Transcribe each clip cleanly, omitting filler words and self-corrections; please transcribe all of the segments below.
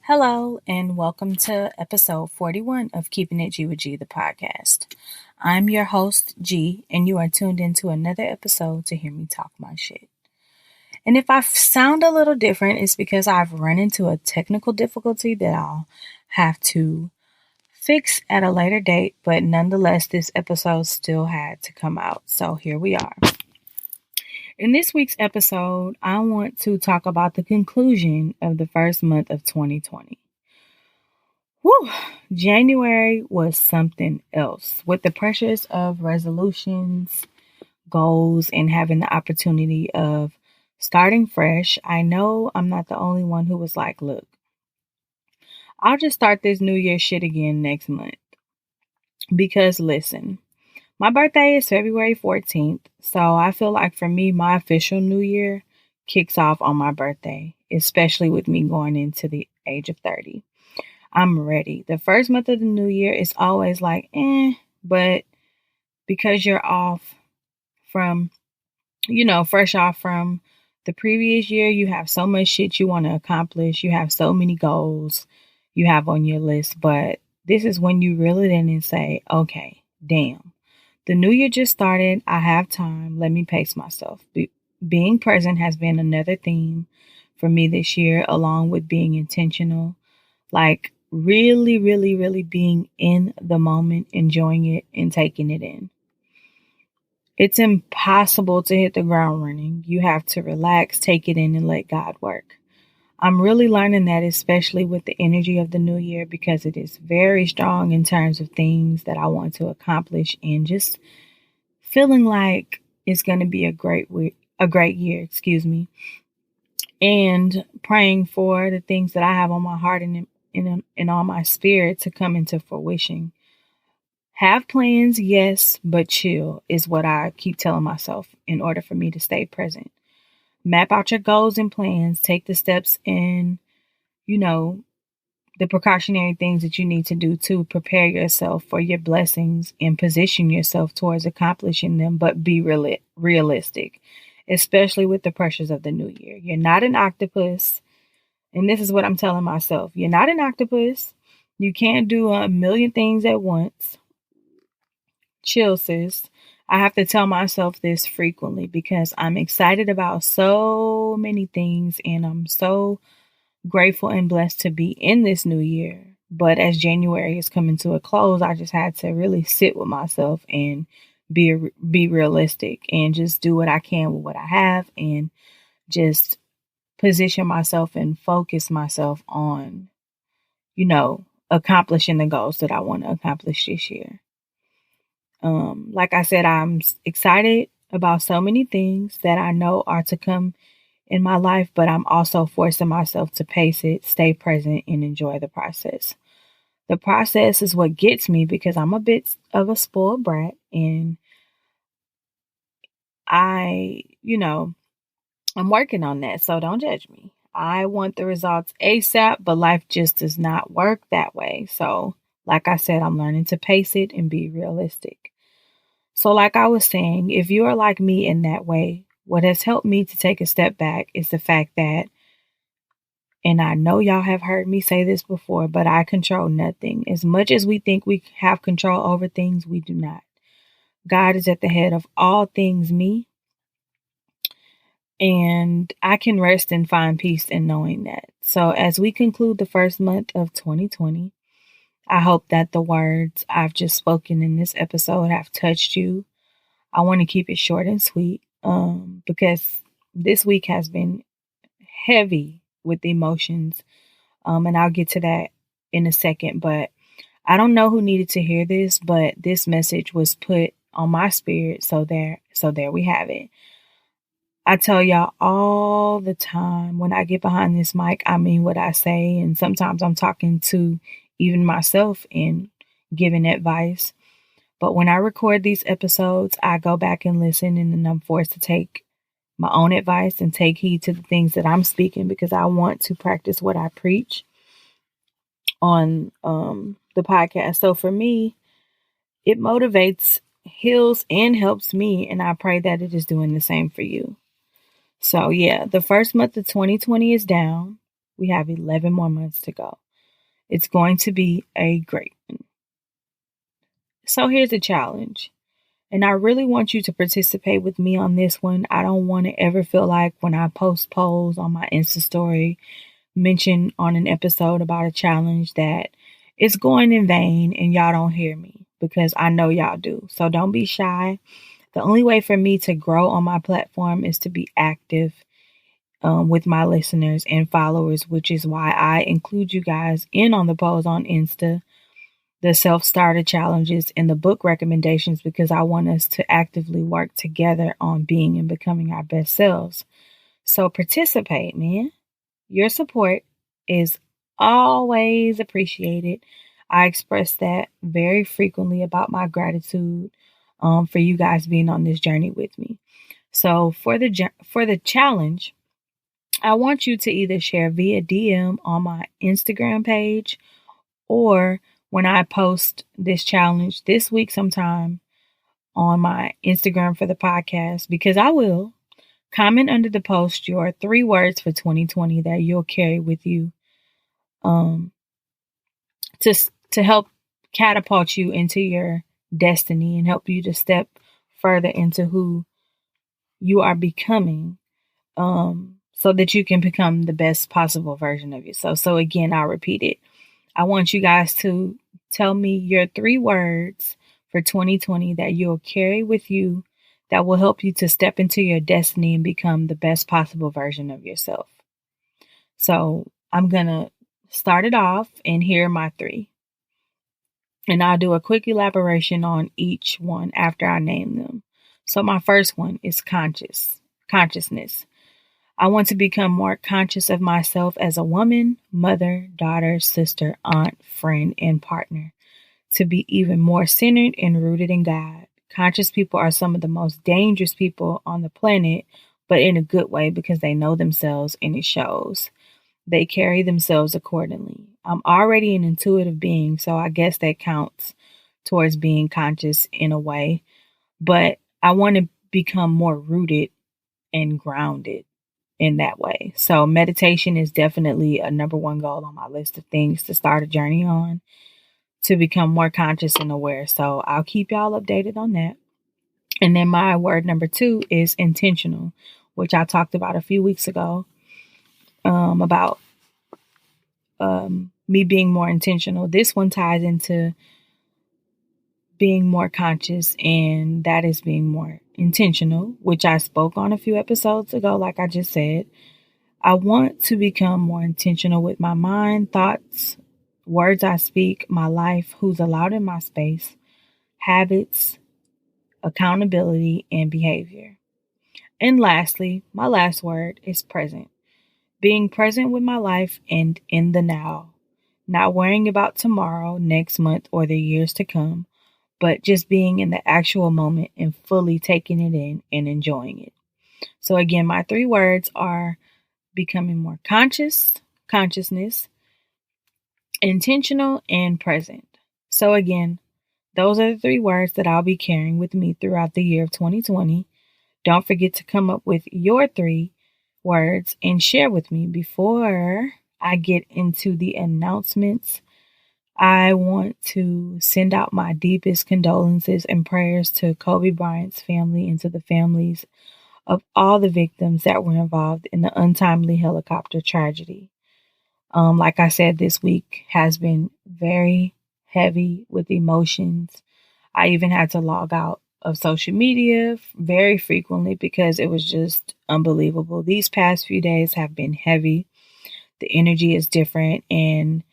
Hello, and welcome to episode 41 of Keeping It G with G, the podcast. I'm your host, G, and you are tuned into another episode to hear me talk my shit. And if I sound a little different, it's because I've run into a technical difficulty that I'll have to fix at a later date, but nonetheless, this episode still had to come out. So here we are. In this week's episode, I want to talk about the conclusion of the first month of 2020. Whew, January was something else with the pressures of resolutions, goals, and having the opportunity of starting fresh. I know I'm not the only one who was like, look, I'll just start this New Year shit again next month. Because listen, my birthday is February 14th, so I feel like for me, my official New Year kicks off on my birthday, especially with me going into the age of 30. I'm ready. The first month of the new year is always like, but because you're off from, fresh off from the previous year, you have so much shit you want to accomplish. You have so many goals you have on your list, but this is when you reel it in and say, okay, damn, the new year just started. I have time. Let me pace myself. Being present has been another theme for me this year, along with being intentional. Like really, really, really being in the moment, enjoying it and taking it in. It's impossible to hit the ground running. You have to relax, take it in, and let God work. I'm really learning that, especially with the energy of the new year, because it is very strong in terms of things that I want to accomplish and just feeling like it's going to be a great year, and praying for the things that I have on my heart and on my spirit to come into fruition. Have plans, yes, but chill is what I keep telling myself in order for me to stay present. Map out your goals and plans, take the steps and, the precautionary things that you need to do to prepare yourself for your blessings and position yourself towards accomplishing them, but be realistic, especially with the pressures of the new year. You're not an octopus. And this is what I'm telling myself. You're not an octopus. You can't do a million things at once. Chill, sis. I have to tell myself this frequently because I'm excited about so many things and I'm so grateful and blessed to be in this new year. But as January is coming to a close, I just had to really sit with myself and be realistic and just do what I can with what I have and just position myself and focus myself on, accomplishing the goals that I want to accomplish this year. Like I said, I'm excited about so many things that I know are to come in my life, but I'm also forcing myself to pace it, stay present, and enjoy the process. The process is what gets me because I'm a bit of a spoiled brat and I'm working on that, so don't judge me. I want the results ASAP, but life just does not work that way. So, like I said, I'm learning to pace it and be realistic. So, like I was saying, if you are like me in that way, what has helped me to take a step back is the fact that, and I know y'all have heard me say this before, but I control nothing. As much as we think we have control over things, we do not. God is at the head of all things me. And I can rest and find peace in knowing that. So as we conclude the first month of 2020, I hope that the words I've just spoken in this episode have touched you. I want to keep it short and sweet because this week has been heavy with emotions. And I'll get to that in a second. But I don't know who needed to hear this, but this message was put on my spirit. So there we have it. I tell y'all all the time when I get behind this mic, I mean what I say. And sometimes I'm talking to even myself and giving advice. But when I record these episodes, I go back and listen and then I'm forced to take my own advice and take heed to the things that I'm speaking because I want to practice what I preach on the podcast. So for me, it motivates, heals, and helps me. And I pray that it is doing the same for you. So yeah, the first month of 2020 is down. We have 11 more months to go. It's going to be a great one. So here's a challenge. And I really want you to participate with me on this one. I don't want to ever feel like when I post polls on my Insta story, mention on an episode about a challenge that it's going in vain and y'all don't hear me, because I know y'all do. So don't be shy. The only way for me to grow on my platform is to be active with my listeners and followers, which is why I include you guys in on the polls on Insta, the self-starter challenges, and the book recommendations, because I want us to actively work together on being and becoming our best selves. So participate, man. Your support is always appreciated. I express that very frequently about my gratitude for you guys being on this journey with me. So for the challenge, I want you to either share via DM on my Instagram page, or when I post this challenge this week sometime on my Instagram for the podcast, because I will comment under the post your 3 words for 2020 that you'll carry with you um, to help catapult you into your destiny and help you to step further into who you are becoming, so that you can become the best possible version of yourself. So again, I'll repeat it. I want you guys to tell me your 3 words for 2020 that you'll carry with you that will help you to step into your destiny and become the best possible version of yourself. So I'm going to start it off, and here are my 3. And I'll do a quick elaboration on each one after I name them. So my first one is consciousness. I want to become more conscious of myself as a woman, mother, daughter, sister, aunt, friend, and partner. To be even more centered and rooted in God. Conscious people are some of the most dangerous people on the planet, but in a good way, because they know themselves and it shows. They carry themselves accordingly. I'm already an intuitive being, so I guess that counts towards being conscious in a way. But I want to become more rooted and grounded in that way. So meditation is definitely a number 1 goal on my list of things to start a journey on, to become more conscious and aware. So I'll keep y'all updated on that. And then my word number 2 is intentional, which I talked about a few weeks ago, about me being more intentional. This one ties into being more conscious, and that is being more intentional, which I spoke on a few episodes ago, like I just said. I want to become more intentional with my mind, thoughts, words I speak, my life, who's allowed in my space, habits, accountability, and behavior. And lastly, my last word is present. Being present with my life and in the now. Not worrying about tomorrow, next month, or the years to come, but just being in the actual moment and fully taking it in and enjoying it. So again, my 3 words are becoming more consciousness, intentional, and present. So again, those are the 3 words that I'll be carrying with me throughout the year of 2020. Don't forget to come up with your 3 words and share with me. Before I get into the announcements, I want to send out my deepest condolences and prayers to Kobe Bryant's family and to the families of all the victims that were involved in the untimely helicopter tragedy. Like I said, this week has been very heavy with emotions. I even had to log out of social media very frequently because it was just unbelievable. These past few days have been heavy. The energy is different. And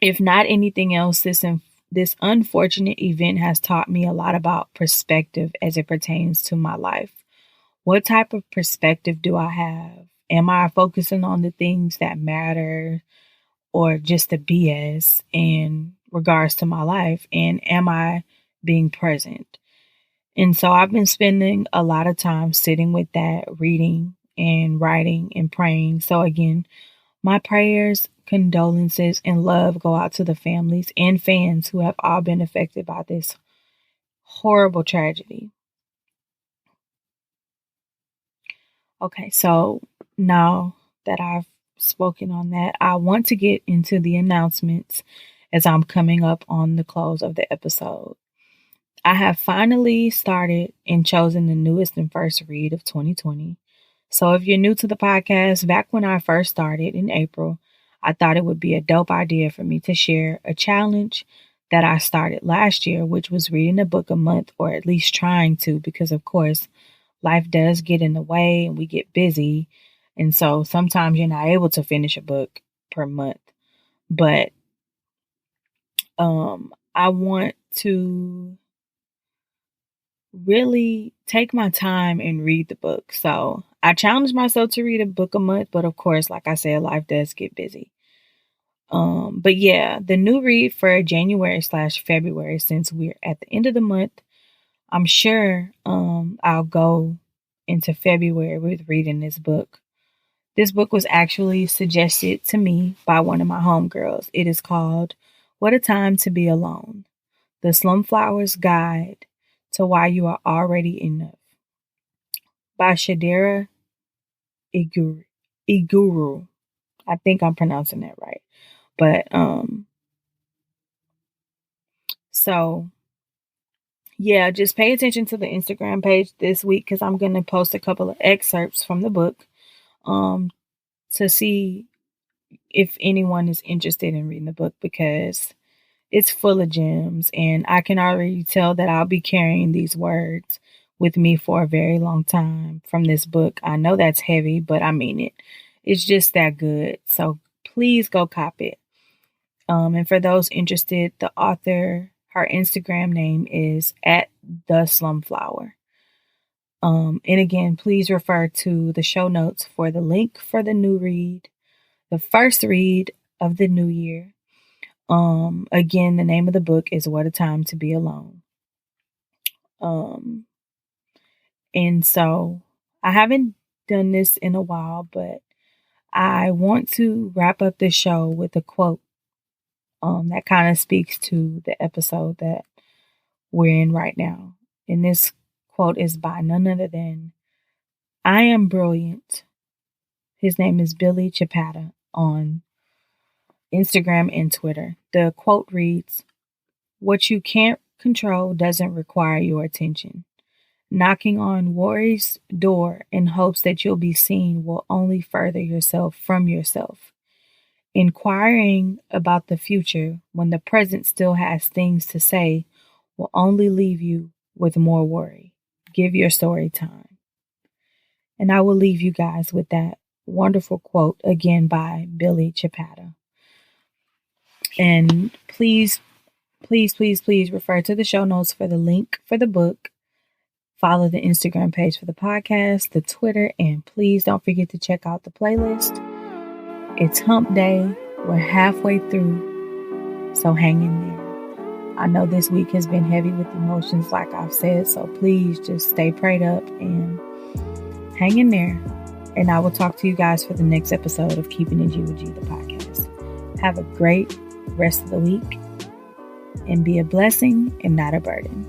if not anything else, this unfortunate event has taught me a lot about perspective as it pertains to my life. What type of perspective do I have? Am I focusing on the things that matter, or just the BS in regards to my life? And am I being present? And so I've been spending a lot of time sitting with that, reading and writing and praying. So again, my prayers, condolences, and love go out to the families and fans who have all been affected by this horrible tragedy. Okay, so now that I've spoken on that. I want to get into the announcements as I'm coming up on the close of the episode. I have finally started and chosen the newest and first read of 2020. So if you're new to the podcast, back when I first started in April, I thought it would be a dope idea for me to share a challenge that I started last year, which was reading a book a month, or at least trying to, because of course, life does get in the way and we get busy. And so sometimes you're not able to finish a book per month. But I want to really take my time and read the book. So I challenged myself to read a book a month, but of course, like I said, life does get busy. But yeah, the new read for January/February, since we're at the end of the month, I'm sure I'll go into February with reading this book. This book was actually suggested to me by one of my homegirls. It is called What a Time to Be Alone: The Slumflower's Guide to Why You Are Already Enough, by Shadera Iguru. I think I'm pronouncing that right. But so yeah, just pay attention to the Instagram page this week, because I'm going to post a couple of excerpts from the book to see if anyone is interested in reading the book, because it's full of gems, and I can already tell that I'll be carrying these words with me for a very long time from this book. I know that's heavy, but I mean it. It's just that good. So please go cop it. And for those interested, the author, her Instagram name is @theslumflower. And again, please refer to the show notes for the link for the new read, the first read of the new year. Again, the name of the book is What a Time to Be Alone. And so I haven't done this in a while, but I want to wrap up the show with a quote that kind of speaks to the episode that we're in right now. And this quote is by none other than I Am Brilliant. His name is Billy Chapata on Instagram and Twitter. The quote reads, "What you can't control doesn't require your attention. Knocking on worry's door in hopes that you'll be seen will only further yourself from yourself. Inquiring about the future when the present still has things to say will only leave you with more worry. Give your story time." And I will leave you guys with that wonderful quote again by Billy Chapata. And please refer to the show notes for the link for the book. Follow the Instagram page for the podcast, the Twitter, and please don't forget to check out the playlist. It's hump day. We're halfway through, so hang in there. I know this week has been heavy with emotions, like I've said, so please just stay prayed up and hang in there. And I will talk to you guys for the next episode of Keeping It G with G, the podcast. Have a great rest of the week and be a blessing and not a burden.